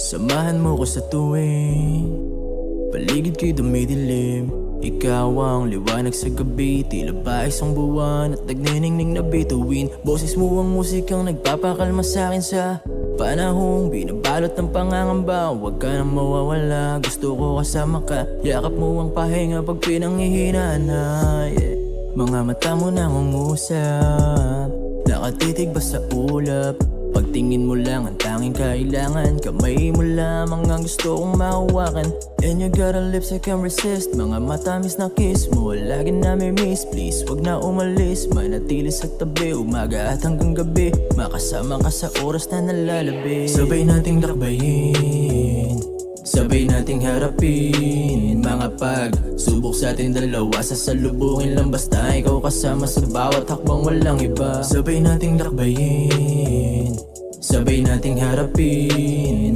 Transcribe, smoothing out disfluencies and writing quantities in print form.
Samahan mo ko sa tuwing paligid ko'y dumidilim. Ikaw ang liwanag sa gabi, tila ba isang buwan at nagniningning na bituin. Boses mo ang musikang nagpapakalma sa'kin sa panahong binabalot ng pangangamba. Huwag ka nang mawawala, gusto ko kasama ka. Yakap mo ang pahinga pag pinanghihinaan na Mga mata mo nangungusap, nakatitig ba sa ulap? Pagtingin mo lang ang tanging kailangan, kamay mo lamang ang gusto kong mahawakan. And you got a lips I can't resist, mga matamis na kiss mo lagi na may miss. Please wag na umalis, manatili sa tabi umaga at hanggang gabi. Makasama ka sa oras na nalalabi. Sabay nating lakbayin, sabay nating harapin mga pagsubok sa ating dalawa. Sasalubungin lang basta ikaw kasama sa bawat hakbang walang iba. Sabay nating lakbayin, sabay nating harapin